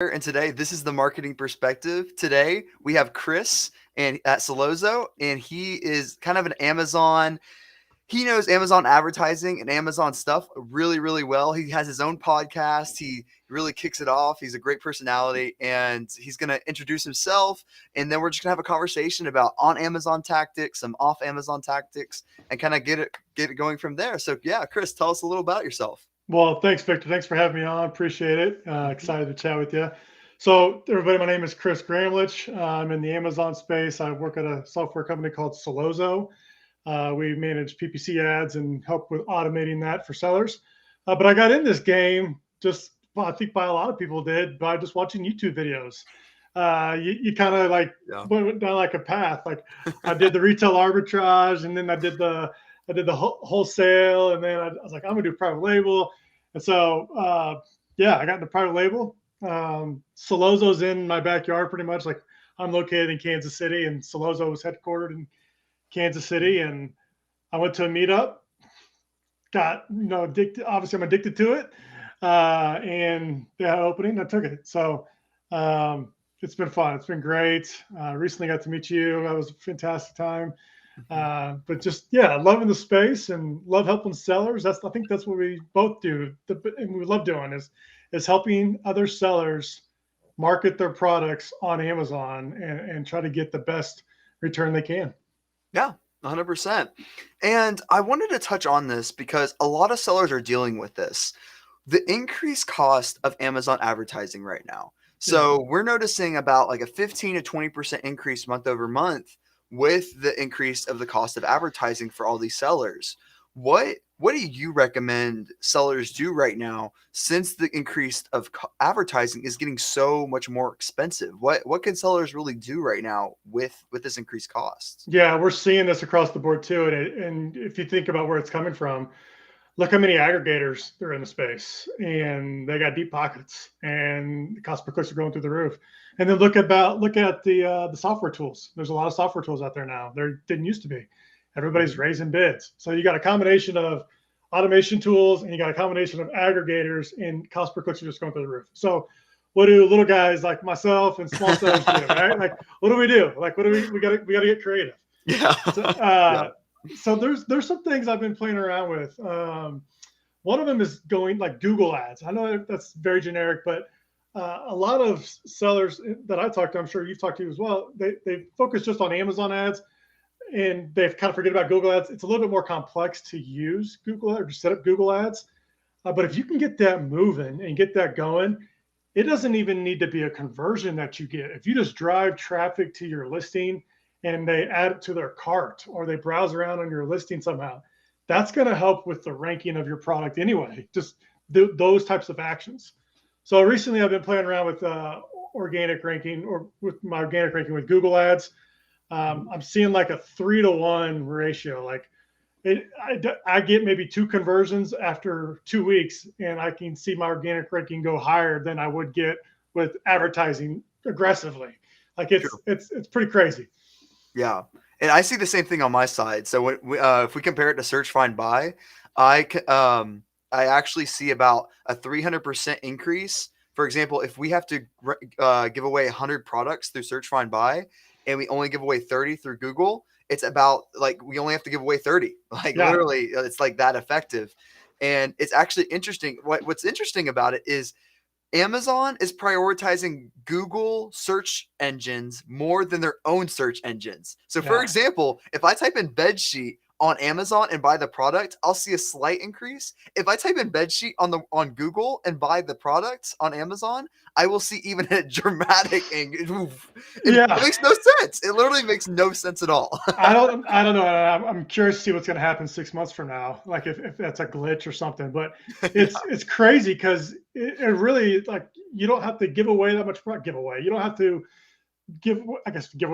And today this is the marketing perspective. Today we have Chris and at Solozo, and he is kind of an Amazon. He knows Amazon advertising and Amazon stuff really, really well. He has his own podcast. He really kicks it off. He's a great personality, and he's going to introduce himself, and then we're just going to have a conversation about on Amazon tactics, some off Amazon tactics, and kind of get it going from there. So yeah, Chris, tell us a little about yourself. Well, thanks, Victor. Thanks for having me on. Appreciate it. Excited to chat with you. So, everybody, my name is Chris Gramlich. I'm in the Amazon space. I work at a software company called Solozo. We manage PPC ads and help with automating that for sellers. But I got in this game just, well, I think by a lot of people did, by just watching YouTube videos. You kind of like went down like a path. Like I did the retail arbitrage, and then I did the wholesale, and then I was like, I'm gonna do private label. And so, I got into private label. Solozo's in my backyard pretty much. Like I'm located in Kansas City, and Solozo was headquartered in Kansas City. And I went to a meetup, got, addicted. Obviously, I'm addicted to it. And they had an opening, I took it. So it's been fun. It's been great. Recently got to meet you. That was a fantastic time. But just loving the space and love helping sellers. I think that's what we both do, and we love doing is helping other sellers market their products on Amazon and try to get the best return they can. Yeah, 100%. And I wanted to touch on this because a lot of sellers are dealing with this, the increased cost of Amazon advertising right now. So we're noticing about like a 15 to 20% increase month over month with the increase of the cost of advertising for all these sellers. What do you recommend sellers do right now since the increase of advertising is getting so much more expensive? What can sellers really do right now with this increased cost? Yeah, we're seeing this across the board too. And if you think about where it's coming from, look how many aggregators are in the space, and they got deep pockets, and the cost per clicks are going through the roof. And then look at the software tools. There's a lot of software tools out there now. There didn't used to be. Everybody's raising bids. So you got a combination of automation tools, and you got a combination of aggregators, and cost per clicks are just going through the roof. So what do little guys like myself and small sellers do? Right? Like, what do we do? Like, what do we got to get creative. Yeah. So there's some things I've been playing around with. One of them is going like Google ads. I know that's very generic, but a lot of sellers that I talk to, I'm sure you've talked to as well, they focus just on Amazon ads, and they've kind of forget about Google ads. It's a little bit more complex to use Google or to set up Google ads. But if you can get that moving and get that going, it doesn't even need to be a conversion that you get. If you just drive traffic to your listing and they add it to their cart or they browse around on your listing somehow, that's going to help with the ranking of your product anyway, just those types of actions. So recently I've been playing around with organic ranking or with my organic ranking with Google ads. I'm seeing like a 3-to-1 ratio. Like I get maybe 2 conversions after 2 weeks, and I can see my organic ranking go higher than I would get with advertising aggressively. Like it's pretty crazy. Yeah. And I see the same thing on my side. So if we compare it to search, find, buy, I actually see about a 300% increase. For example, if we have to give away 100 products through search, find, buy, and we only give away 30 through Google, it's about like we only have to give away 30. Like literally, it's like that effective. And it's actually interesting. What's interesting about it is Amazon is prioritizing Google search engines more than their own search engines. So, for example, if I type in bedsheet on Amazon and buy the product, I'll see a slight increase. If I type in bedsheet on Google and buy the products on Amazon, I will see even a dramatic increase. It makes no sense. It literally makes no sense at all. I don't know. I'm curious to see what's going to happen 6 months from now. Like if that's a glitch or something, but it's crazy because it really, like, you don't have to give away that much product. You don't have to give away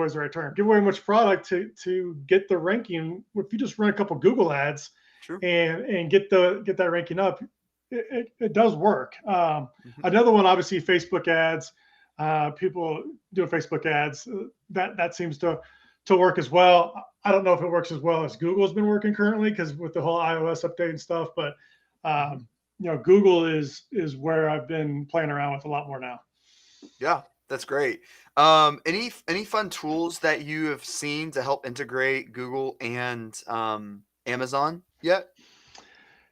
is the right term. Give away much product to get the ranking. If you just run a couple Google ads and get that ranking up, it does work. Another one, obviously, Facebook ads. People doing Facebook ads. That seems to work as well. I don't know if it works as well as Google's been working currently because with the whole iOS update and stuff. But Google is where I've been playing around with a lot more now. Yeah, that's great. Any fun tools that you have seen to help integrate Google and Amazon yet?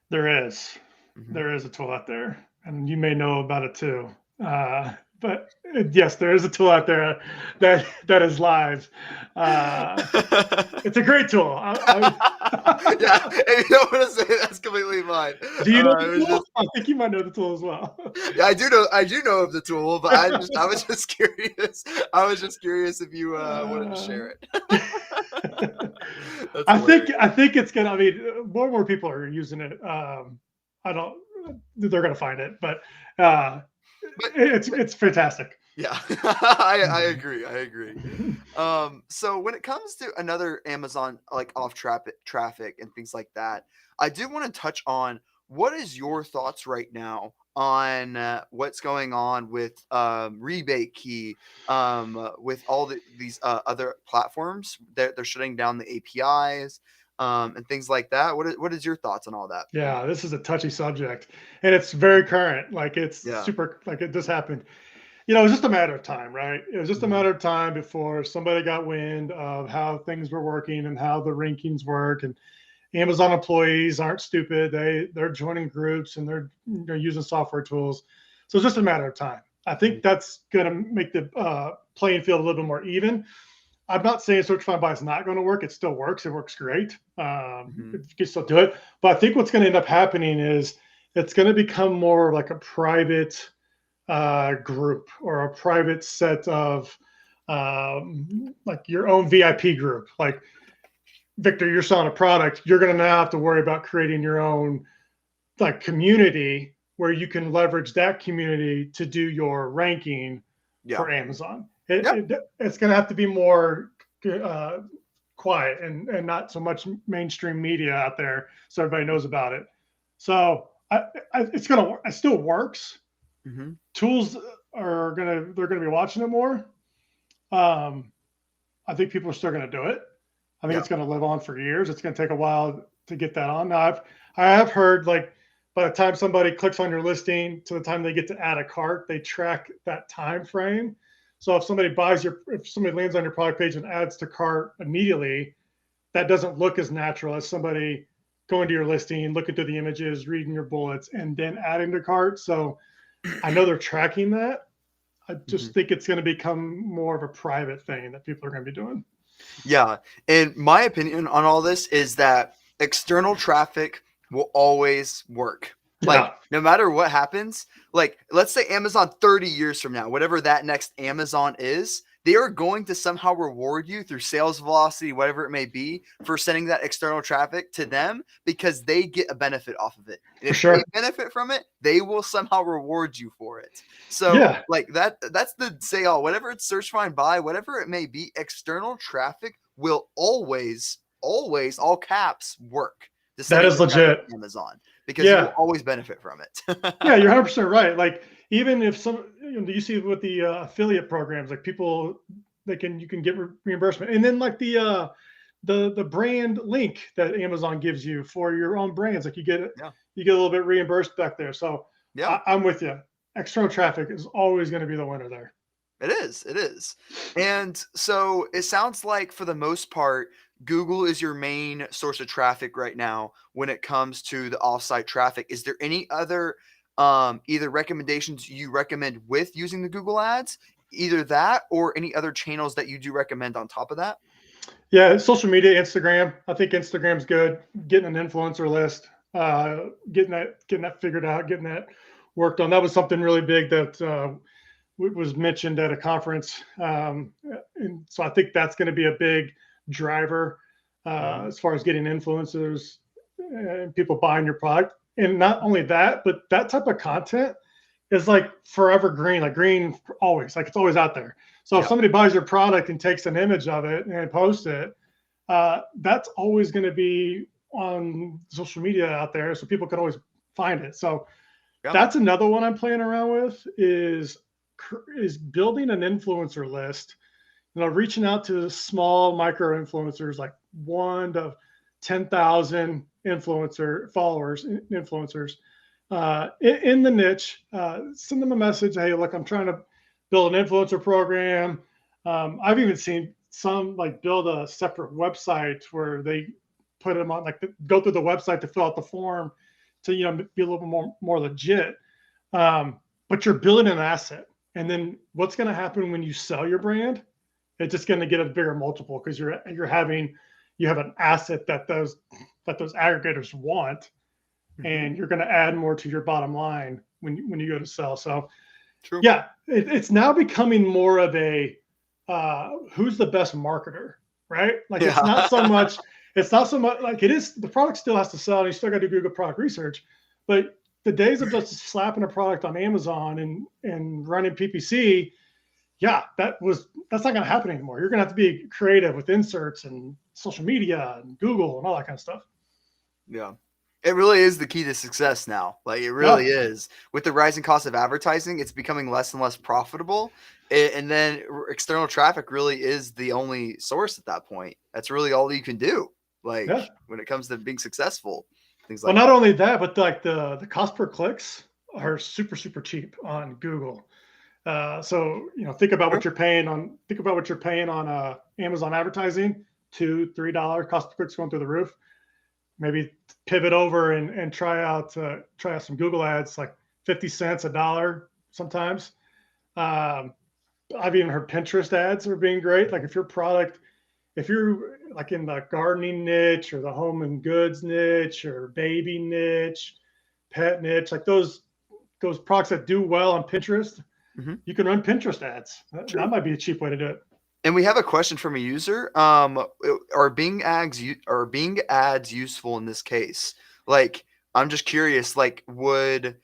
There is. Hmm. There is a tool out there, and you may know about it too. But yes, there is a tool out there that is live. Uh, it's a great tool. Yeah, if you don't want to say it, that's completely fine. Do you know the It was tool? just, I think you might know the tool as well. yeah, I do know of the tool, but I was just curious. I was just curious if you wanted to Uh, share it. That's I hilarious. think it's gonna. I mean, more and more people are using it. I don't. They're gonna find it, but uh, But it's fantastic. yeah, I Mhm. agree. I agree. So when it comes to another Amazon like off traffic and things like that, I do want to touch on what is your thoughts right now on what's going on with rebate key with all these other platforms that they're shutting down the APIs and things like that. What is your thoughts on all that? Yeah, this is a touchy subject, and it's very current. Like it's Yeah. super. Like it just happened. You know, it was just a matter of time, right? It was just a Hmm. matter of time before somebody got wind of how things were working and how the rankings work. And Amazon employees aren't stupid. They're joining groups and they're using software tools. So it's just a matter of time. I think that's going to make the playing field a little bit more even. I'm not saying search find buy is not going to work. It still works. It works great. Hmm. You can still do it. But I think what's going to end up happening is it's going to become more like a private group or a private set of like your own VIP group. Like Victor, you're selling a product. You're going to now have to worry about creating your own like community where you can leverage that community to do your ranking Yeah. for Amazon. Yeah. It's going to have to be more uh, quiet and not so much mainstream media out there so everybody knows about it. So it's going to, it still works. Hmm. Tools they're going to be watching it more. Um, I think people are still going to do it. I think Yeah. it's going to live on for years. It's going to take a while to get that on. Now, I have heard like by the time somebody clicks on your listing to the time they get to add a cart, they track that time frame. So if somebody lands on your product page and adds to cart immediately, that doesn't look as natural as somebody going to your listing, looking through the images, reading your bullets, and then adding to cart. So I know they're tracking that. I Hmm. just think it's going to become more of a private thing that people are going to be doing. Yeah. And my opinion on all this is that external traffic will always work. Like, Yeah, no matter what happens, like, let's say Amazon 30 years from now, whatever that next Amazon is, they are going to somehow reward you through sales velocity, whatever it may be, for sending that external traffic to them because they get a benefit off of it. And for if they sure. benefit from it, they will somehow reward you for it. So Yeah, like that's the say all, whatever it's search find buy, whatever it may be, external traffic will always all caps work to that sending is your traffic legit. to Amazon because you will Yeah, always benefit from it. yeah, you're 100% right. Like even if you see with the affiliate programs, like people you can get reimbursement, and then like the brand link that Amazon gives you for your own brands, like Yeah. you get a little bit reimbursed back there. So Yeah. I'm with you. External traffic is always going to be the winner there. It is. It is. And so it sounds like for the most part, Google is your main source of traffic right now when it comes to the offsite traffic. Is there any other either recommendations you recommend with using the Google ads, either that or any other channels that you do recommend on top of that? Yeah, social media, Instagram. I think Instagram's good. Getting an influencer list, getting that figured out, getting that worked on. That was something really big that was mentioned at a conference, and so I think that's going to be a big driver Hmm. as far as getting influencers and people buying your product. And not only that, but that type of content is like forever green, like green always, like it's always out there. So if Yeah. somebody buys your product and takes an image of it and posts it, that's always going to be on social media out there, so people can always find it. So Yeah. that's another one I'm playing around with is building an influencer list. Reaching out to small micro influencers like 1 to 10,000 influencers in the niche. Send them a message. Hey, look, I'm trying to build an influencer program. I've even seen some like build a separate website where they put them on, like go through the website to fill out the form to, be a little bit more legit. But you're building an asset. And then what's going to happen when you sell your brand? It's just going to get a bigger multiple because you have an asset that those aggregators want, and you're going to add more to your bottom line when you go to sell. So, True. yeah, it's now becoming more of a who's the best marketer, right? Like it's not so much like it is. The product still has to sell, and you still got to do Google product research, but the days of just slapping a product on Amazon and running PPC, yeah, that's not going to happen anymore. You're going to have to be creative with inserts and social media and Google and all that kind of stuff. Yeah. It really is the key to success now. Like it really is. With the rising cost of advertising, it's becoming less and less profitable. And then external traffic really is the only source at that point. That's really all you can do. Like when it comes to being successful, things like not only that, but like the cost per clicks are super, super cheap on Google. So, think about what you're paying on Amazon advertising, $2-3 cost per clicks going through the roof. Maybe pivot over and try out some Google ads, like 50 cents, $1 sometimes. I've even heard Pinterest ads are being great. Like if you're like in the gardening niche or the home and goods niche or baby niche, pet niche, like those products that do well on Pinterest, you can run Pinterest ads. That might be a cheap way to do it. And we have a question from a user. Are Bing ads useful in this case? Like, I'm just curious. Like, would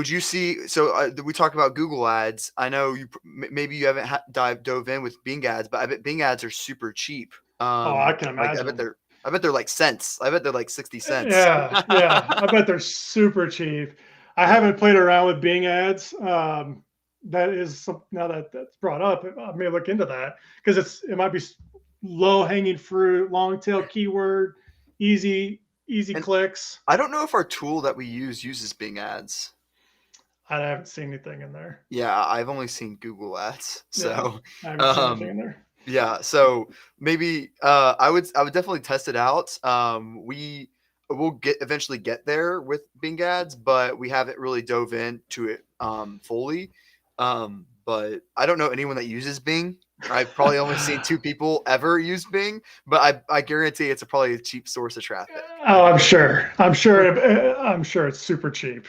you see? So we talk about Google ads. I know maybe you haven't dove in with Bing ads, but I bet Bing ads are super cheap. I can imagine. I bet they're like cents. I bet they're like 60 cents. Yeah. I bet they're super cheap. I haven't played around with Bing ads. That is something now that's brought up. I may look into that because it might be low hanging fruit, long tail keyword, easy clicks. I don't know if our tool that we uses Bing ads. I haven't seen anything in there. Yeah, I've only seen Google ads. So I haven't seen anything in there. Yeah, so maybe I would definitely test it out. We'll eventually get there with Bing ads, but we haven't really dove into it fully. But I don't know anyone that uses Bing. I've probably only seen 2 people ever use Bing, but I guarantee it's probably a cheap source of traffic. Oh, I'm sure it's super cheap.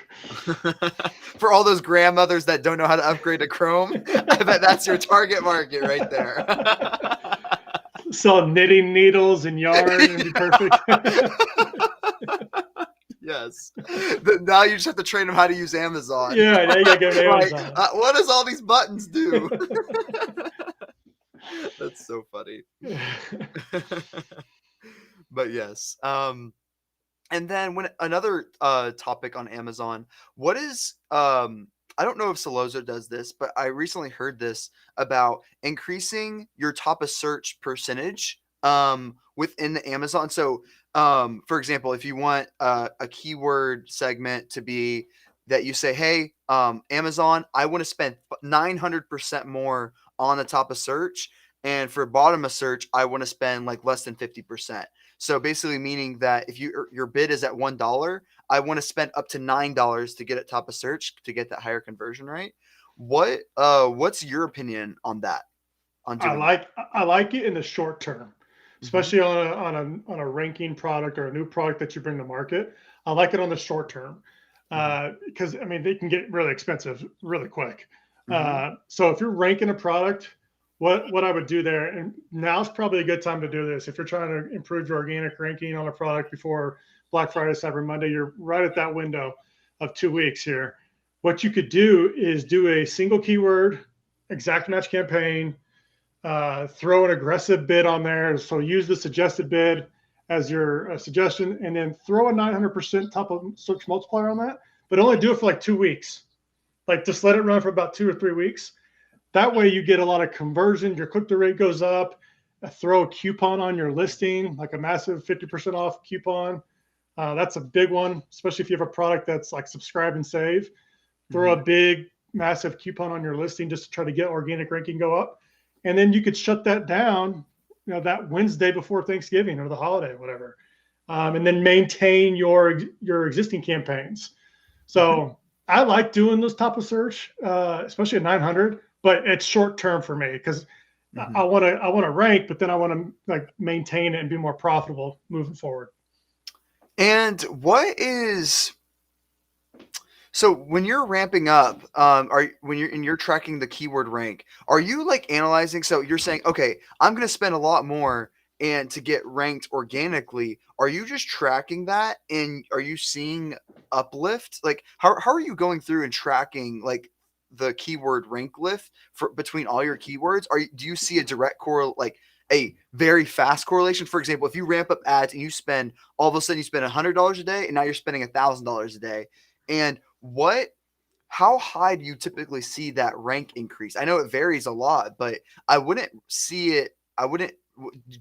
For all those grandmothers that don't know how to upgrade to Chrome, I bet that's your target market right there. Sell knitting needles and yarn and be perfect. Yes. Now you just have to train them how to use Amazon. Yeah, now you gotta get Amazon. What does all these buttons do? That's so funny. But yes. And then when another topic on Amazon, what is I don't know if Solozo does this, but I recently heard this about increasing your top of search percentage within the Amazon. So for example, if you want a keyword segment to be that you say, hey, Amazon, I want to spend 900% more on the top of search. And for bottom of search, I want to spend like less than 50%. So basically meaning that if your bid is at $1, I want to spend up to $9 to get at top of search to get that higher conversion rate. What's your opinion on that? I like it in the short term, especially on a ranking product or a new product that you bring to market. I like it on the short term because they can get really expensive really quick. So if you're ranking a product, what I would do there, and now's probably a good time to do this. If you're trying to improve your organic ranking on a product before Black Friday, Cyber Monday, you're right at that window of 2 weeks here. What you could do is do a single keyword, exact match campaign, throw an aggressive bid on there. So use the suggested bid as your suggestion, and then throw a 900% top of search multiplier on that, but only do it for like 2 weeks. Like just let it run for about 2 or 3 weeks. That way you get a lot of conversion. Your click-through rate goes up. Throw a coupon on your listing, like a massive 50% off coupon. That's a big one, especially if you have a product that's like subscribe and save. Throw a big massive coupon on your listing just to try to get organic ranking go up. And then you could shut that down, that Wednesday before Thanksgiving or the holiday or whatever. And then maintain your existing campaigns. Mhm. So I like doing those type of search, especially at 900, but it's short term for me because Mhm. I want to rank, but then I want to like maintain it and be more profitable moving forward. And what is so when you're ramping up, when you're tracking the keyword rank, are you like analyzing? So you're saying, okay, I'm going to spend a lot more and to get ranked organically. Are you just tracking that, and are you seeing uplift? Like how are you going through and tracking like the keyword rank lift for between all your keywords? Do you see a direct like a very fast correlation? For example, if you ramp up ads and you spend all of a sudden you spend $100 a day and now you're spending $1,000 a day, and how high do you typically see that rank increase? I know it varies a lot, but I wouldn't see it. I wouldn't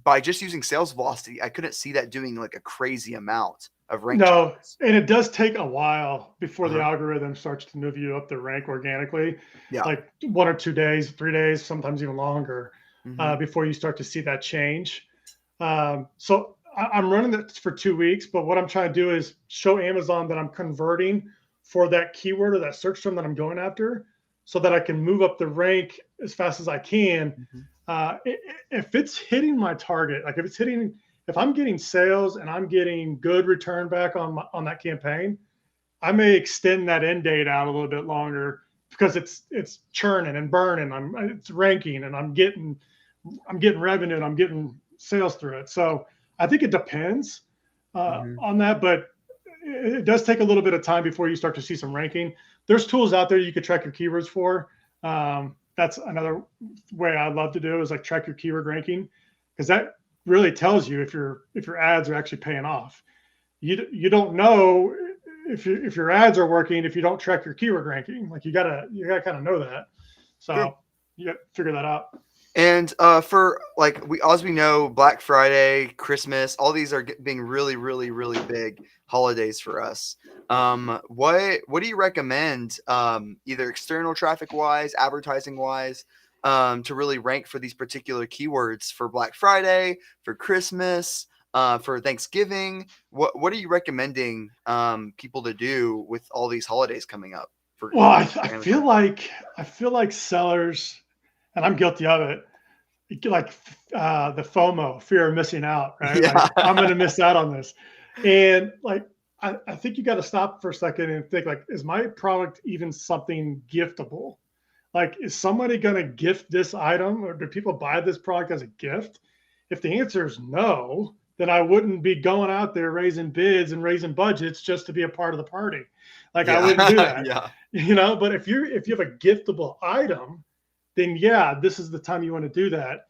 by just using sales velocity. I couldn't see that doing like a crazy amount of rank No, changes. and it does take a while before the Uh-huh. algorithm starts to move you up the rank organically, Yeah. like 1 or 2 days, 3 days, sometimes even longer, Hmm. before you start to see that change. So I'm running this for 2 weeks, but what I'm trying to do is show Amazon that I'm converting for that keyword or that search term that I'm going after so that I can move up the rank as fast as I can. Hmm. If it's hitting my target, like if I'm getting sales and I'm getting good return back on that campaign, I may extend that end date out a little bit longer because it's churning and burning. It's ranking and I'm getting revenue and I'm getting sales through it. So I think it depends Hmm. on that, but it does take a little bit of time before you start to see some ranking. There's tools out there you could track your keywords for. That's another way I'd love to do is like track your keyword ranking because that really tells you if your ads are actually paying off. You don't know if your ads are working if you don't track your keyword ranking. Like you gotta kind of know that. True. So you got to figure that out. And for like as we know, Black Friday, Christmas, all these are being really, really, really big holidays for us. What do you recommend, either external traffic wise, advertising wise, to really rank for these particular keywords for Black Friday, for Christmas, for Thanksgiving? What are you recommending people to do with all these holidays coming up Well, I for Amazon? feel like sellers, and I'm guilty of it. Like the FOMO, fear of missing out, right? Like Yeah. I'm going to miss out on this, and like I think you got to stop for a second and think like, is my product even something giftable? Like, is somebody going to gift this item, or do people buy this product as a gift? If the answer is no, then I wouldn't be going out there raising bids and raising budgets just to be a part of the party. Like I wouldn't do Yeah. that, Yeah. But if you have a giftable item, then yeah, this is the time you want to do that.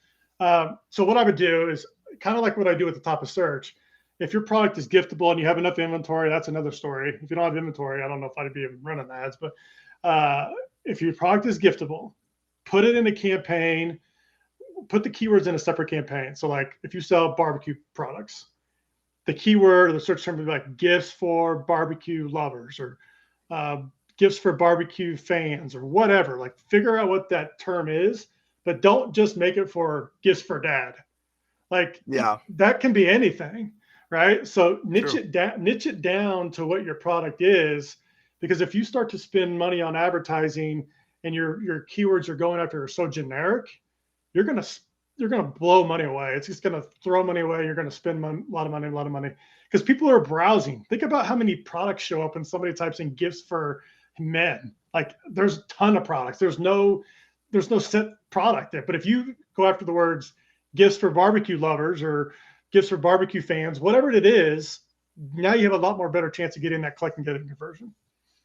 So what I would do is kind of like what I do at the top of search. If your product is giftable and you have enough inventory, that's another story. If you don't have inventory, I don't know if I'd be even running ads, but uh, if your product is giftable, put it in a campaign, put the keywords in a separate campaign. So, like if you sell barbecue products, the keyword or the search term would be like gifts for barbecue lovers or uh, gifts for barbecue fans or whatever. Like, figure out what that term is, but don't just make it for gifts for dad. Like, Yeah. that can be anything, right? So True. niche it down to what your product is, because if you start to spend money on advertising and your keywords are going after are so generic, you're gonna you're gonna blow money away. It's just gonna throw money away. You're gonna spend a lot of money, because people are browsing. Think about how many products show up when somebody types in gifts for men. Like, there's a ton of products. There's no set product there. But if you go after the words gifts for barbecue lovers or gifts for barbecue fans, whatever it is, now you have a lot more better chance of getting that click and getting conversion.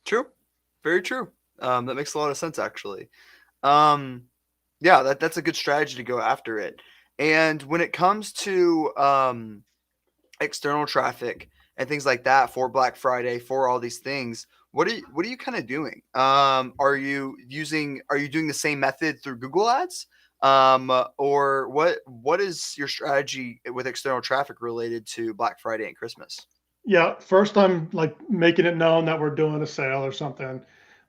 True. Very true. That makes a lot of sense actually. Um, yeah, that's a good strategy to go after it. And when it comes to external traffic and things like that for Black Friday, for all these things, what are you kind of doing? Are you doing the same method through Google Ads? Or what is your strategy with external traffic related to Black Friday and Christmas? Yeah, first I'm like making it known that we're doing a sale or something.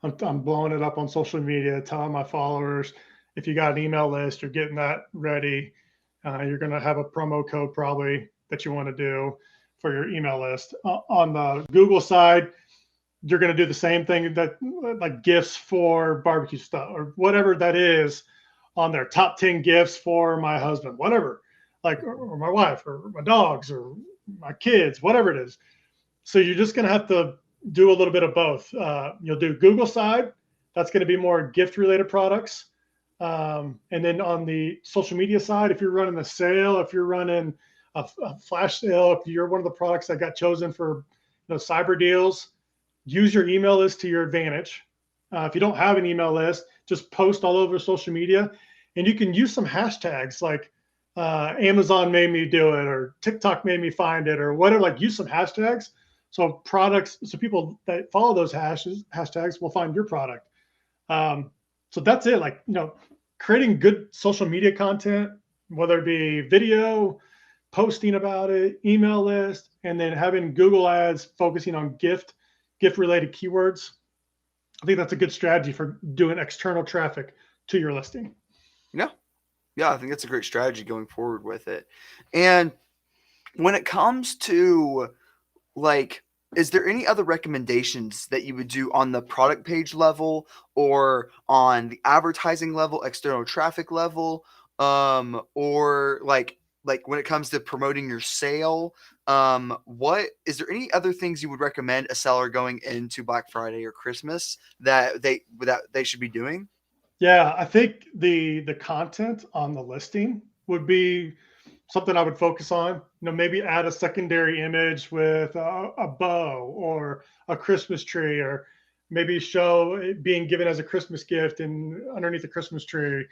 I'm blowing it up on social media, telling my followers, if you got an email list, you're getting that ready. You're going to have a promo code probably that you want to do for your email list. On the Google side, you're going to do the same thing, that like gifts for barbecue stuff or whatever that is on their top 10 gifts for my husband, whatever, like, or my wife or my dogs or my kids, whatever it is. So you're just going to have to do a little bit of both. You'll do Google side. That's going to be more gift related products. And then on the social media side, if you're running a sale, if you're running a flash sale, if you're one of the products that got chosen for cyber deals, use your email list to your advantage. If you don't have an email list, just post all over social media, and you can use some hashtags like Amazon made me do it, or TikTok made me find it, or whatever. Like, use some hashtags so people that follow those hashtags will find your product. So that's it. Like, creating good social media content, whether it be video, posting about it, email list, and then having Google ads focusing on gift related keywords. I think that's a good strategy for doing external traffic to your listing. Yeah. Yeah, I think that's a great strategy going forward with it. And when it comes to, like, is there any other recommendations that you would do on the product page level or on the advertising level, external traffic level, or like when it comes to promoting your sale? What is there any other things you would recommend a seller going into Black Friday or Christmas that they should be doing? Yeah, I think the content on the listing would be something I would focus on. Maybe add a secondary image with a bow or a Christmas tree, or maybe show it being given as a Christmas gift and underneath the Christmas tree.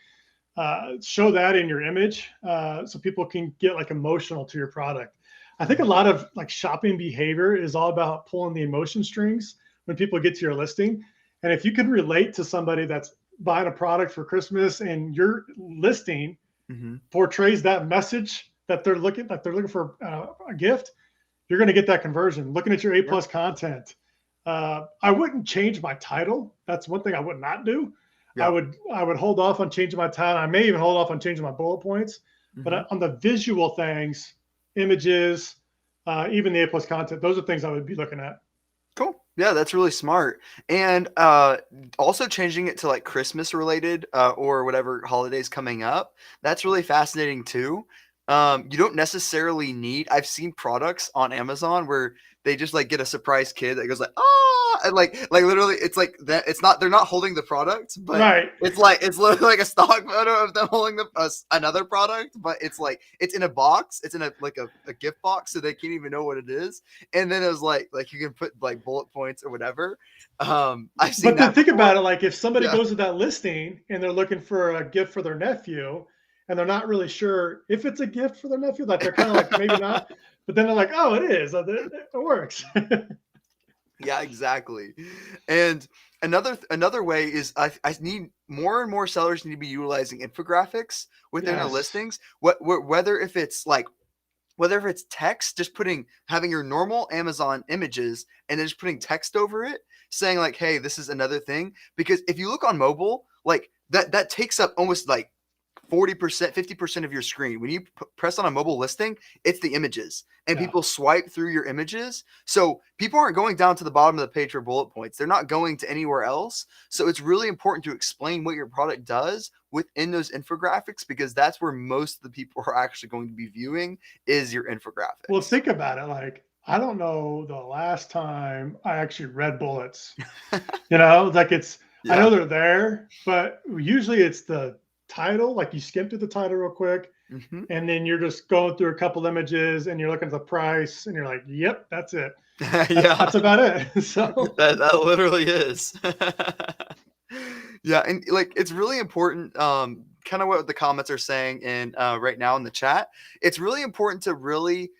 Show that in your image so people can get like emotional to your product. I think a lot of like shopping behavior is all about pulling the emotion strings when people get to your listing. And if you can relate to somebody that's buying a product for Christmas and your listing portrays that message that they're looking for a gift, you're going to get that conversion. Looking at your A+ content, I wouldn't change my title. That's one thing I would not do. I would hold off on changing my title. I may even hold off on changing my bullet points. But on the visual things, images, even the A+ content, those are things I would be looking at. Cool. Yeah, that's really smart. And also changing it to like Christmas related or whatever holidays coming up. That's really fascinating too. You don't necessarily need, I've seen products on Amazon where they just like get a surprise kid that goes like, ah, and like literally it's like that. It's not, they're not holding the product, but Right. it's literally like a stock photo of them holding another product, but it's like, it's in a box. It's in a gift box. So they can't even know what it is. And then it was like you can put like bullet points or whatever. I've seen But then that think before. about it, like if somebody goes to that listing and they're looking for a gift for their nephew, and they're not really sure if it's a gift for their nephew, like they're kind of like maybe not, but then they're like, oh, it is, it works. Yeah, exactly. And another way is I need more and more sellers need to be utilizing infographics within their Yes. listings. Whether if it's text, just having your normal Amazon images and then just putting text over it, saying like, hey, this is another thing. Because if you look on mobile, like that takes up almost like 40%, 50% of your screen. When you press on a mobile listing, it's the images, and people swipe through your images. So people aren't going down to the bottom of the page for bullet points. They're not going to anywhere else. So it's really important to explain what your product does within those infographics, because that's where most of the people are actually going to be viewing is your infographics. Well, think about it. Like, I don't know the last time I actually read bullets. Like I know they're there, but usually it's the title. Like, you skim through the title real quick, and then you're just going through a couple images and you're looking at the price and you're like, yep, that's it. That's about it. So that literally is. Yeah, and like it's really important, kind of what the comments are saying in right now in the chat. It's really important to really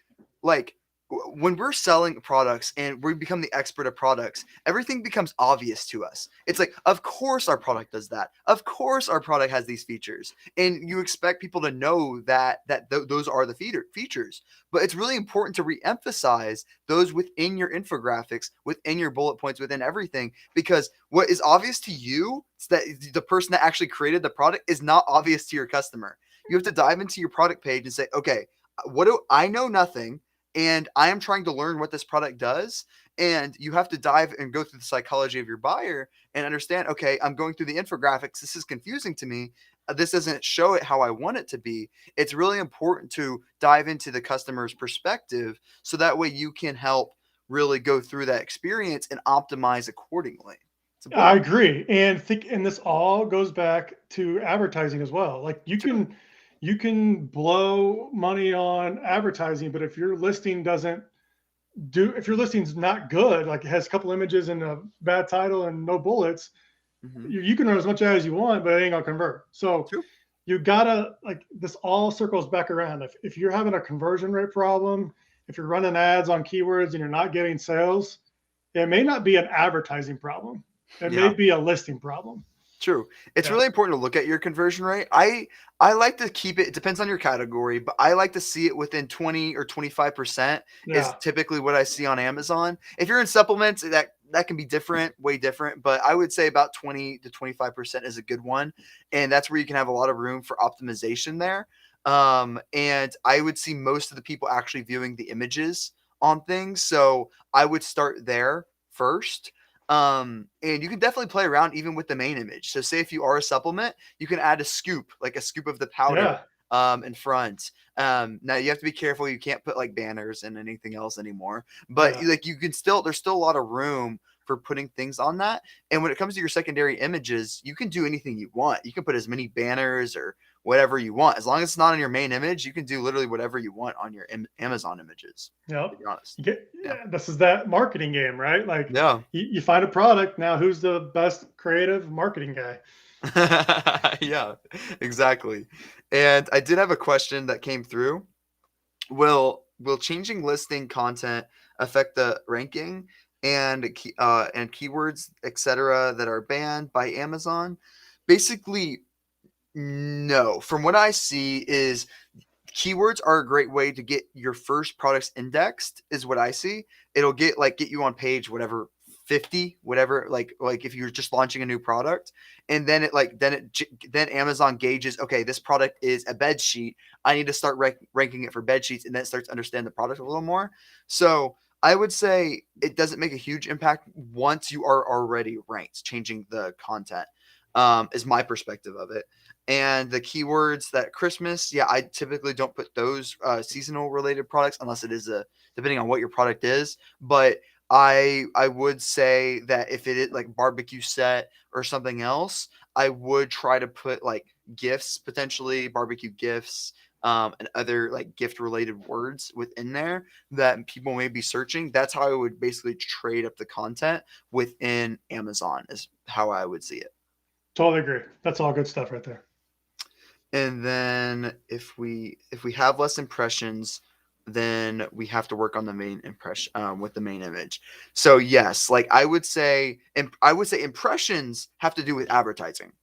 like when we're selling products and we become the expert of products, everything becomes obvious to us. It's like, of course our product does that. Of course our product has these features, and you expect people to know those are the features. But it's really important to reemphasize those within your infographics, within your bullet points, within everything, because what is obvious to you, is that the person that actually created the product, is not obvious to your customer. You have to dive into your product page and say, okay, what do I know? Nothing, and I am trying to learn what this product does. And you have to dive and go through the psychology of your buyer and understand, okay, I'm going through the infographics. This is confusing to me. This doesn't show it how I want it to be. It's really important to dive into the customer's perspective so that way you can help really go through that experience and optimize accordingly. It's I important. agree, and this all goes back to advertising as well. Like True. you can blow money on advertising, but if your listing's not good, like it has a couple images and a bad title and no bullets, Hmm. you can run as much ads as you want, but it ain't gonna convert. So True. you gotta, like, this all circles back around. If you're having a conversion rate problem, if you're running ads on keywords and you're not getting sales, it may not be an advertising problem. It may Yeah. be a listing problem. True. It's Yeah. really important to look at your conversion rate. I like to keep it, it depends on your category, but I like to see it within 20 or 25% is Yeah. typically what I see on Amazon. If you're in supplements, that can be different, way different, but I would say about 20 to 25% is a good one, and that's where you can have a lot of room for optimization there. And I would see most of the people actually viewing the images on things, so I would start there first. And you can definitely play around even with the main image. So say if you are a supplement, you can add a scoop, like a scoop of the powder Yeah. in front. Now you have to be careful. You can't put like banners and anything else anymore, but Yeah. like you can still, there's still a lot of room for putting things on that. And when it comes to your secondary images, you can do anything you want. You can put as many banners or whatever you want. As long as it's not on your main image, you can do literally whatever you want on your Amazon images, to Yep. be honest. Yeah, Yeah. this is that marketing game, right? Like Yeah. you find a product, now who's the best creative marketing guy? Yeah, exactly. And I did have a question that came through. Will changing listing content affect the ranking and keywords, etc., that are banned by Amazon? Basically, no. From what I see is keywords are a great way to get your first products indexed, is what I see. It'll get you on page whatever 50, whatever, like if you're just launching a new product, and then then Amazon gauges, okay, this product is a bed sheet. I need to start ranking it for bed sheets, and then it starts to understand the product a little more. So I would say it doesn't make a huge impact once you are already ranked. Changing the content is my perspective of it. And the keywords that Christmas, yeah, I typically don't put those seasonal related products unless it is a depending on what your product is. But I would say that if it is like barbecue set or something else, I would try to put like gifts, potentially barbecue gifts, and other like gift related words within there that people may be searching. That's how I would basically trade up the content within Amazon, is how I would see it. Totally agree. That's all good stuff right there. And then if we have less impressions, then we have to work on the main impression with the main image. So yes, like I would say impressions have to do with advertising.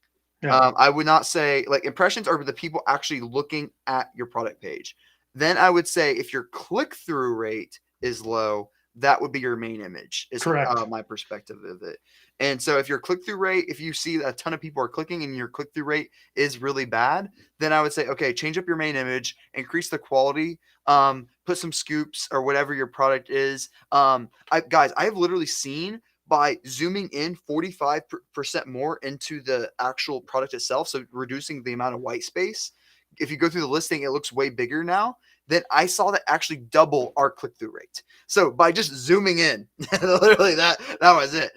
Yeah. I would not say like impressions are the people actually looking at your product page. Then I would say if your click through rate is low, that would be your main image, is Correct. my perspective of it. And so if your click through rate, if you see a ton of people are clicking and your click through rate is really bad, then I would say, okay, change up your main image, increase the quality, put some scoops or whatever your product is. I have literally seen by zooming in 45% more into the actual product itself, so reducing the amount of white space. If you go through the listing, it looks way bigger now. Then I saw that actually double our click-through rate. So by just zooming in, literally that was it.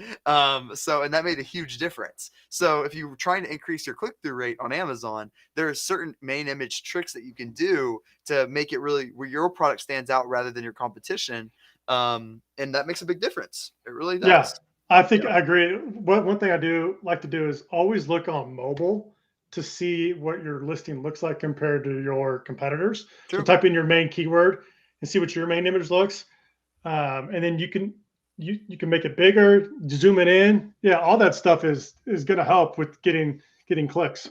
So and that made a huge difference. So if you're trying to increase your click-through rate on Amazon, there are certain main image tricks that you can do to make it really where your product stands out rather than your competition. And that makes a big difference. It really Yeah. does. I think Yeah, I agree. One thing I do like to do is always look on mobile to see what your listing looks like compared to your competitors. So true. type in your main keyword and see what your main image looks. And then you can make it bigger, zoom it in. Yeah, all that stuff is going to help with getting clicks.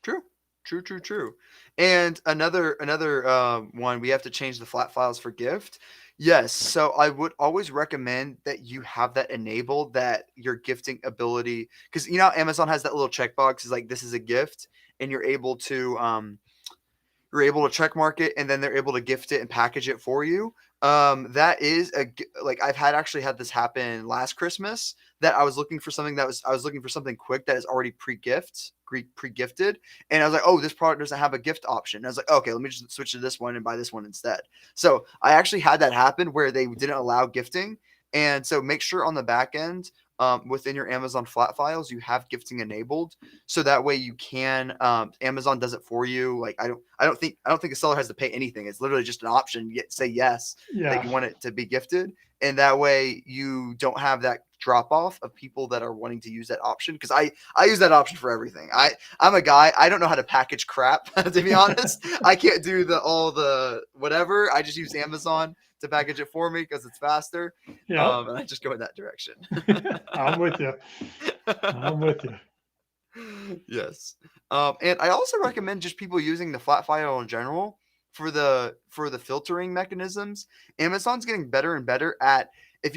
True. True. And another one, we have to change the flat files for gift. Yes, so I would always recommend that you have that enabled, that your gifting ability, because you know how Amazon has that little checkbox is like this is a gift, and you're able to check mark it, and then they're able to gift it and package it for you. That is like I've actually had this happen last Christmas, that I was looking for something quick that is already pre-gifted, and I was like, oh, this product doesn't have a gift option. And I was like, okay, let me just switch to this one and buy this one instead. So I actually had that happen where they didn't allow gifting, and so make sure on the back end, within your Amazon flat files, you have gifting enabled, so that way you can, Amazon does it for you. Like I don't think a seller has to pay anything. It's literally just an option. You say yes that Yeah. you want it to be gifted, and that way you don't have that drop off of people that are wanting to use that option, because I use that option for everything. I'm a guy, I don't know how to package crap to be honest. I can't do all the whatever. I just use Amazon to package it for me because it's faster, Yep. and I just go in that direction. I'm with you. I'm with you. Yes. And I also recommend just people using the flat file in general for the filtering mechanisms. Amazon's getting better and better at, if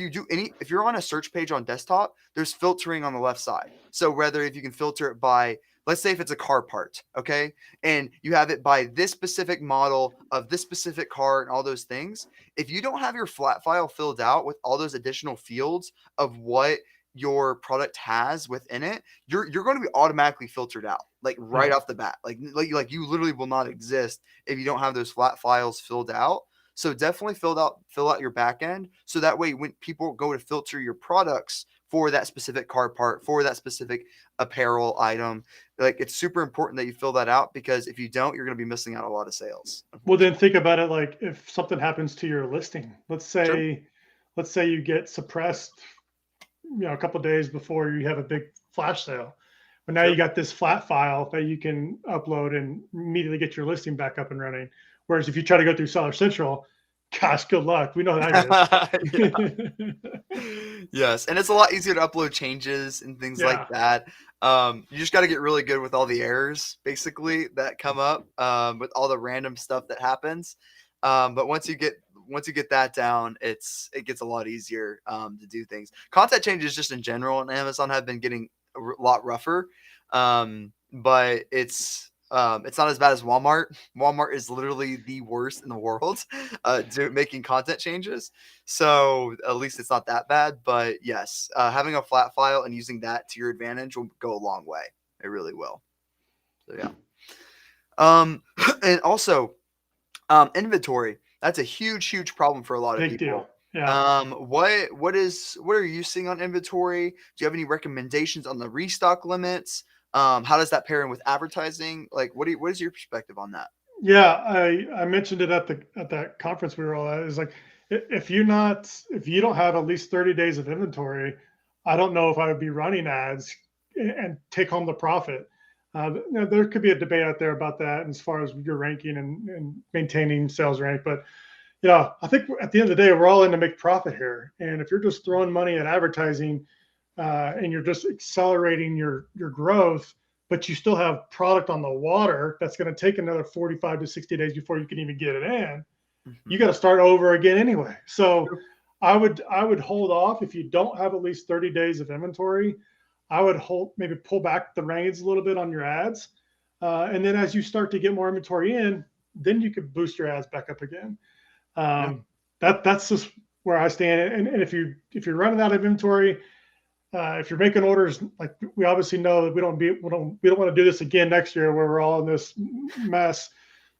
you're on a search page on desktop, there's filtering on the left side. So whether if you can filter it by, let's say if it's a car part, okay, and you have it by this specific model of this specific car and all those things, if you don't have your flat file filled out with all those additional fields of what your product has within it, you're going to be automatically filtered out, like right Yeah. off the bat. Like you literally will not exist if you don't have those flat files filled out. So definitely fill out your back end, so that way when people go to filter your products for that specific car part, for that specific apparel item, like it's super important that you fill that out, because if you don't, you're going to be missing out on a lot of sales, Well, then unfortunately. think about it like if something happens to your listing. Sure. Let's say you get suppressed, a couple of days before you have a big flash sale. But now you Sure. got this flat file that you can upload and immediately get your listing back up and running. Whereas if you try to go through Seller Central, gosh, good luck. We know how that Yeah. goes. Yes, and it's a lot easier to upload changes and things like Yeah. that. You just got to get really good with all the errors, basically, that come up, with all the random stuff that happens. But once you get that down, it gets a lot easier, to do things. Content changes just in general on Amazon have been getting a lot rougher, but it's not as bad as Walmart. Walmart is literally the worst in the world, making content changes. So at least it's not that bad. But yes, having a flat file and using that to your advantage will go a long way. It really will. So yeah. And also, inventory. That's a huge problem for a lot of Big deal. people. Yeah. What are you seeing on inventory? Do you have any recommendations on the restock limits? How does that pair in with advertising? Like, what is your perspective on that? Yeah, I mentioned it at that conference we were all at. Is like if if you don't have at least 30 days of inventory, I don't know if I would be running ads and take home the profit. There could be a debate out there about that as far as your ranking and maintaining sales rank, but I think at the end of the day, we're all in to make profit here. And if you're just throwing money at advertising and you're just accelerating your growth, but you still have product on the water that's going to take another 45 to 60 days before you can even get it in, you got Mhm. to start over again anyway. So True. I would hold off if you don't have at least 30 days of inventory. I would maybe pull back the reins a little bit on your ads. And then as you start to get more inventory in, then you could boost your ads back up again. Yeah. That's just where I stand. And if you're running out of inventory, if you're making orders, like we obviously know that we don't want to do this again next year where we're all in this mess.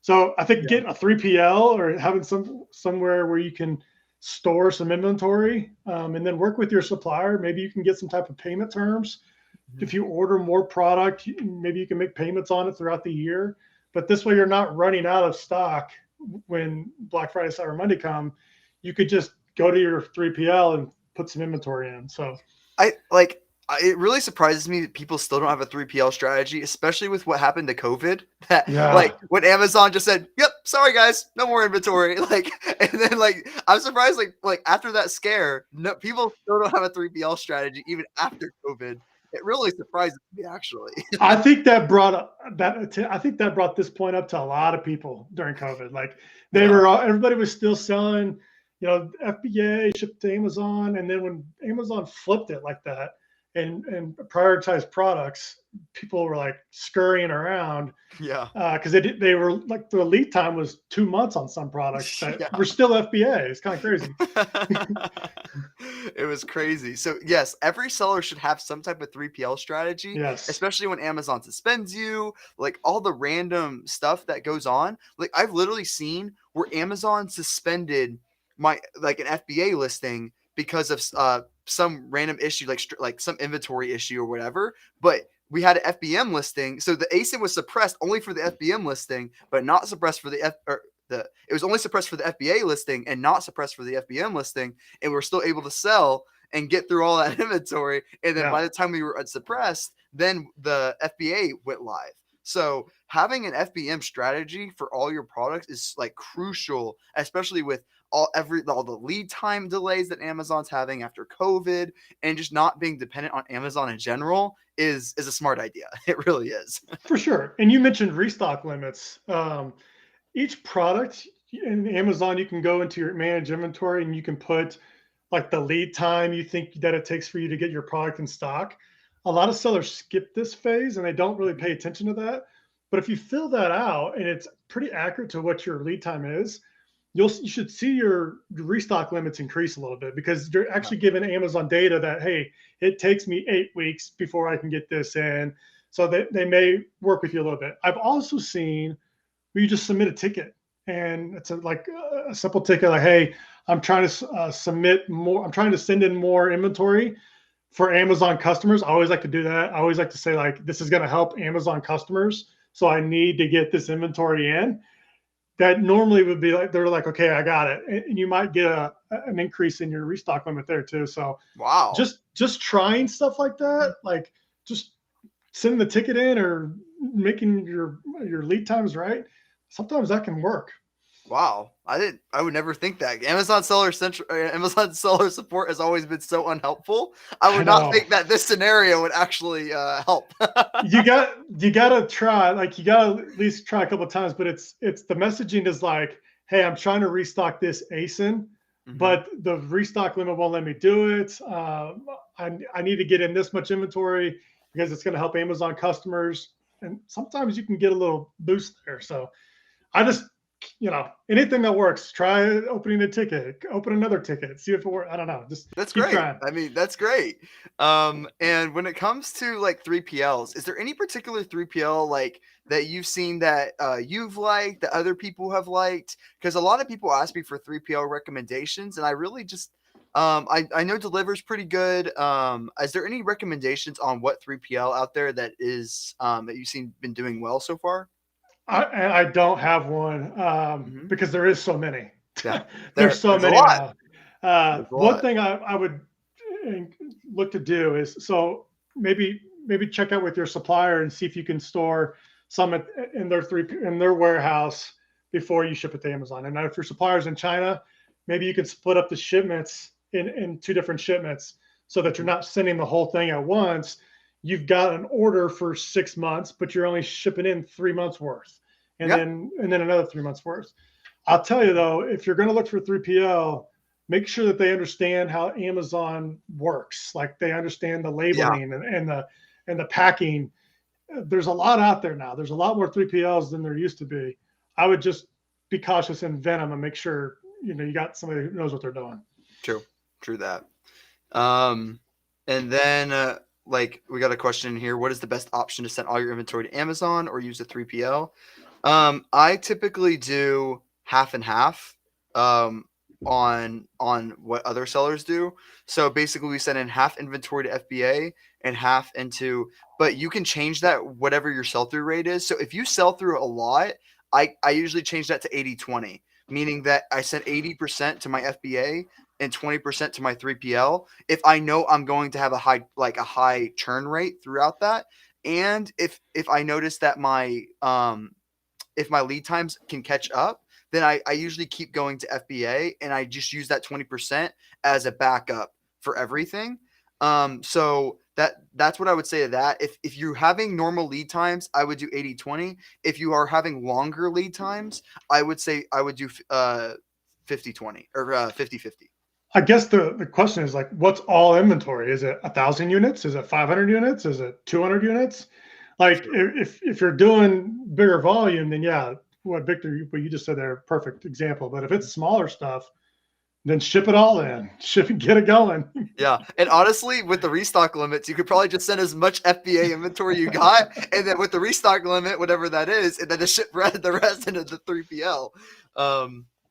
So I think Yeah. getting a 3PL or having somewhere where you can store some inventory and then work with your supplier. Maybe you can get some type of payment terms. Mhm. If you order more product, maybe you can make payments on it throughout the year. But this way, you're not running out of stock when Black Friday, Cyber Monday come. You could just go to your 3PL and put some inventory in. So I like It really surprises me that people still don't have a 3PL strategy, especially with what happened to COVID. That Yeah. like when Amazon just said, "Yep, sorry guys, no more inventory." Like, and then like I'm surprised like after that scare, no, people still don't have a 3PL strategy even after COVID. It really surprises me actually. I think that brought I think that brought this point up to a lot of people during COVID. Like Yeah, everybody was still selling, FBA shipped to Amazon, and then when Amazon flipped it like that and prioritized products, people were like scurrying around yeah, because they were like the lead time was 2 months on some products that yeah. were still FBA. It's kind of crazy. It was crazy. So yes, every seller should have some type of 3PL strategy, Yes. especially when Amazon suspends you, like all the random stuff that goes on. Like I've literally seen where Amazon suspended my like an FBA listing because of some random issue, like some inventory issue or whatever. But we had an FBM listing, so the ASIN was suppressed only for the FBM listing, but not suppressed for the F or it was only suppressed for the FBA listing and not suppressed for the FBM listing, and we're still able to sell and get through all that inventory. And then Yeah. by the time we were suppressed, then the FBA went live. So having an FBM strategy for all your products is like crucial, especially with all the lead time delays that Amazon's having after COVID, and just not being dependent on Amazon in general is a smart idea. It really is. For sure. And you mentioned restock limits. Each product in Amazon, you can go into your manage inventory and you can put like the lead time you think that it takes for you to get your product in stock. A lot of sellers skip this phase and they don't really pay attention to that. But if you fill that out and it's pretty accurate to what your lead time is, you should see your restock limits increase a little bit because you're Yeah. actually giving Amazon data that, hey, it takes me 8 weeks before I can get this in. So they may work with you a little bit. I've also seen where you just submit a ticket and it's like a simple ticket like, hey, I'm trying to submit more, I'm trying to send in more inventory for Amazon customers. I always like to do that. I always like to say like, this is going to help Amazon customers, so I need to get this inventory in. That normally would be like, they're like, okay, I got it, and you might get an increase in your restock limit there too. So Wow. just trying stuff like that, like just sending the ticket in or making your lead times right, sometimes that can work. Wow. I would never think that. Amazon seller support has always been so unhelpful. I I would not know. think that this scenario would actually help. You gotta try, like you gotta at least try a couple of times, but it's the messaging is like, hey, I'm trying to restock this ASIN, Hmm. but the restock limit won't let me do it. I need to get in this much inventory because it's going to help Amazon customers, and sometimes you can get a little boost there. So I just, anything that works, try opening a ticket, open another ticket, see if it works. I don't know, just That's keep great. trying. I mean, that's great. And when it comes to like 3PLs, is there any particular 3PL like that you've seen that you've liked that other people have liked? Because a lot of people ask me for 3PL recommendations, and I really just I know Deliver's pretty good. Is there any recommendations on what 3PL out there that is that you've seen been doing well so far? I don't have one Hmm. because there is so many. Yeah, There's so there's a many lot. now. There's a One lot. thing I would look to do is, so maybe check out with your supplier and see if you can store some in their warehouse before you ship it to Amazon. And if your supplier's in China, maybe you could split up the shipments in two different shipments so that you're Mhm. not sending the whole thing at once. You've got an order for 6 months, but you're only shipping in 3 months worth, and Yeah. then another 3 months worth. I'll tell you though, if you're going to look for 3PL, make sure that they understand how Amazon works. Like they understand the Yeah. labeling and the packing. There's a lot out there now. There's a lot more 3PLs than there used to be. I would just be cautious in Venom and make sure you got somebody who knows what they're doing. True. True that. Um, and then like we got a question here. What is the best option to send all your inventory to Amazon or use a 3PL? I typically do half and half on what other sellers do. So basically we send in half inventory to FBA and half into, but you can change that whatever your sell through rate is. So if you sell through a lot, I usually change that to 80/20. meaning that I send 80% to my FBA and 20% to my 3PL. If I know I'm going to have a high churn rate throughout that, and if I notice that my if my lead times can catch up, then I usually keep going to FBA and I just use that 20% as a backup for everything. So that's what I would say to that. If you're having normal lead times, I would do 80/20. If you are having longer lead times, I would say I would do 50/20 or 50/50. I guess the question is like, what's all inventory? Is it 1,000 units? Is it 500 units? Is it 200 units? Like Sure. if you're doing bigger volume, then yeah, what Victor, what you just said there, perfect example. But if it's smaller stuff, then ship it all in, ship it, get it going. Yeah, and honestly, with the restock limits, you could probably just send as much FBA inventory you got, and then with the restock limit, whatever that is, and then the the rest into the 3PL.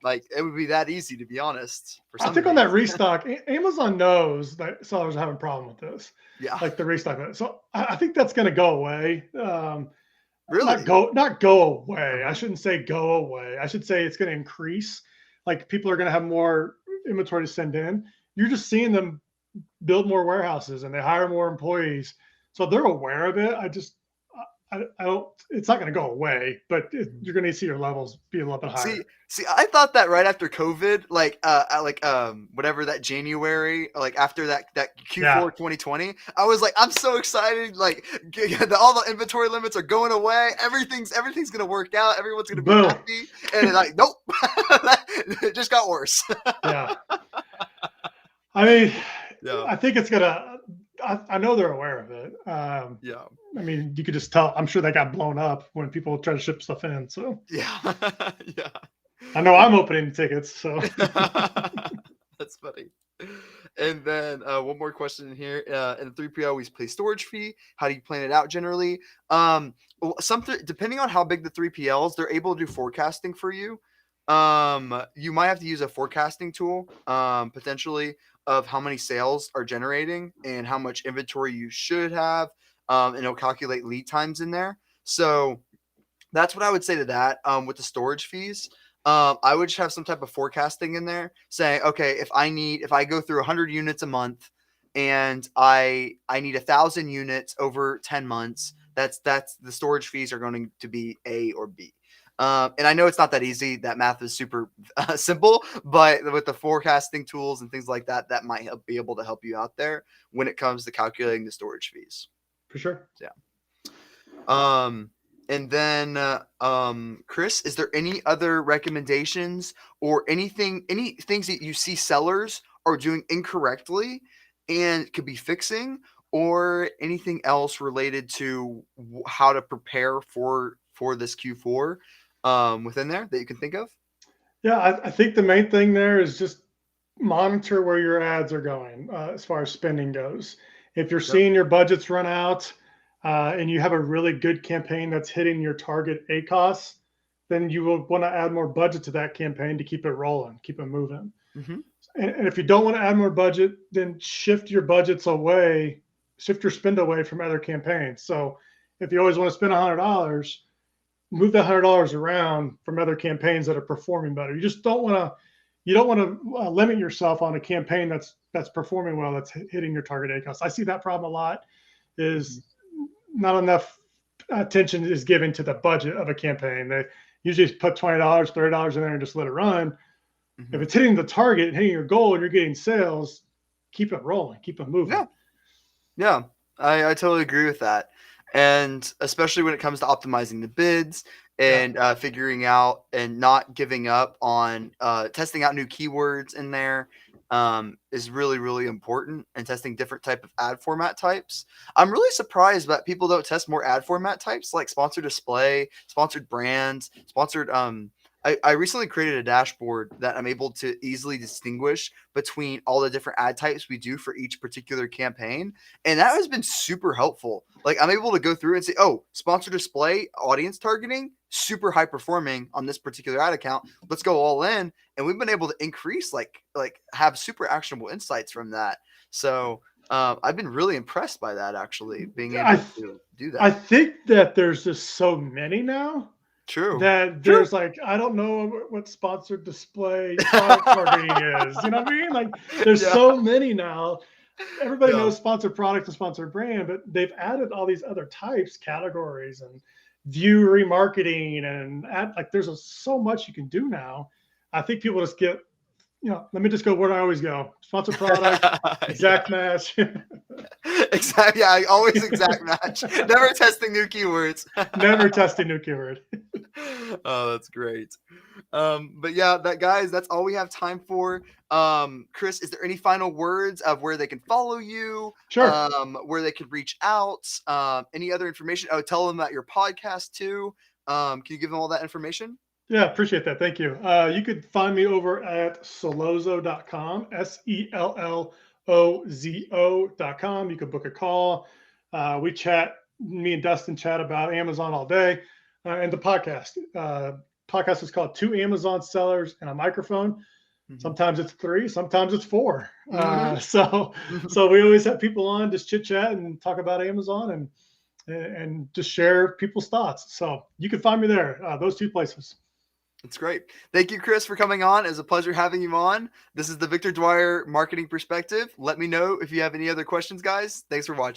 Like it would be that easy, to be honest, for I some think on that days. restock, Amazon knows that sellers are having a problem with this, Yeah, like the restock. So I think that's going to go away. really. Not go away. I Uh-huh. shouldn't say go away. I should say it's going to increase. Like people are going to have more inventory to send in. You're just seeing them build more warehouses and they hire more employees, so they're aware of it. I don't. It's not going to go away, but Mhm. you're going to see your levels be a little bit See, higher. see, I thought that right after COVID, whatever that January, like after that Yeah. Q4 2020, I was like, I'm so excited, like all the inventory limits are going away, everything's gonna work out, everyone's gonna be Boom. happy, and then, like, nope, it just got worse. Yeah. I mean, Yeah, I think it's gonna. I know they're aware of it. yeah, I mean, you could just tell. I'm sure they got blown up when people try to ship stuff in. So yeah, yeah, I know yeah. I'm opening tickets. So That's funny. And then one more question in here. In the 3PL, we pay storage fee. How do you plan it out generally? Something depending on how big the 3PLs, they're able to do forecasting for you. You might have to use a forecasting tool, potentially, of how many sales are generating and how much inventory you should have. And it'll calculate lead times in there. So that's what I would say to that. With the storage fees, I would just have some type of forecasting in there, saying, okay, if I go through 100 units a month, and I need 1,000 units over 10 months, that's the storage fees are going to be A or B. And I know it's not that easy. That math is super simple, but with the forecasting tools and things like that, that might be able to help you out there when it comes to calculating the storage fees. for sure. So, yeah. And then, Chris, is there any other recommendations or any things that you see sellers are doing incorrectly and could be fixing, or anything else related to how to prepare for this Q4 within there that you can think of? Yeah, I think the main thing there is just monitor where your ads are going as far as spending goes. If you're Yep. seeing your budgets run out and you have a really good campaign that's hitting your target ACOS, then you will want to add more budget to that campaign to keep it rolling, keep it moving. Hmm. And if you don't want to add more budget, then shift your budgets away, shift your spend away from other campaigns. So if you always want to spend $100, move that $100 around from other campaigns that are performing better. You don't want to limit yourself on a campaign that's performing well, that's hitting your target ACOS. I see that problem a lot. Hmm. Is not enough attention is given to the budget of a campaign. They usually put $20, $30 in there and just let it run. If Hmm. it's hitting the target and hitting your goal and you're getting sales, keep it rolling, keep it moving. Yeah. Yeah, I totally agree with that. And especially when it comes to optimizing the bids Yeah, and figuring out and not giving up on testing out new keywords in there, is really, really important, and testing different type of ad format types. I'm really surprised that people don't test more ad format types like sponsored display, sponsored brands, sponsored. I recently created a dashboard that I'm able to easily distinguish between all the different ad types we do for each particular campaign, and that has been super helpful. Like I'm able to go through and say, oh, sponsor display, audience targeting, super high performing on this particular ad account. Let's go all in. And we've been able to increase like have super actionable insights from that. So I've been really impressed by that, actually, being I able th- to do I that. think that there's just so many now. True. that True. there's like, I don't know what sponsored display product targeting is. You know what I mean? Like there's Yeah. so many now. Everybody Yeah. knows sponsored product and sponsored brand, but they've added all these other types, categories, and view remarketing, and like there's so much you can do now. I think people just get, let me just go where I always go: sponsored product, Yeah. exact match. Exactly. Yeah. Always exact match. Never testing new keywords. Never testing new keyword. Oh, that's great. But yeah, guys, that's all we have time for. Chris, is there any final words of where they can follow you? Sure. Where they can reach out? Any other information? Oh, tell them about your podcast too. Can you give them all that information? Yeah, appreciate that. Thank you. You could find me over at sellozo.com, SELLOZO.com. You could book a call. We chat, me and Dustin chat about Amazon all day, and the podcast. Podcast is called Two Amazon Sellers and a Microphone. Mm-hmm. Sometimes it's 3, sometimes it's 4. Mm-hmm. So we always have people on, just chit chat and talk about Amazon and just share people's thoughts. So you can find me there, those 2 places. That's great. Thank you, Chris, for coming on. It was a pleasure having you on. This is the Victor Dwyer Marketing Perspective. Let me know if you have any other questions, guys. Thanks for watching.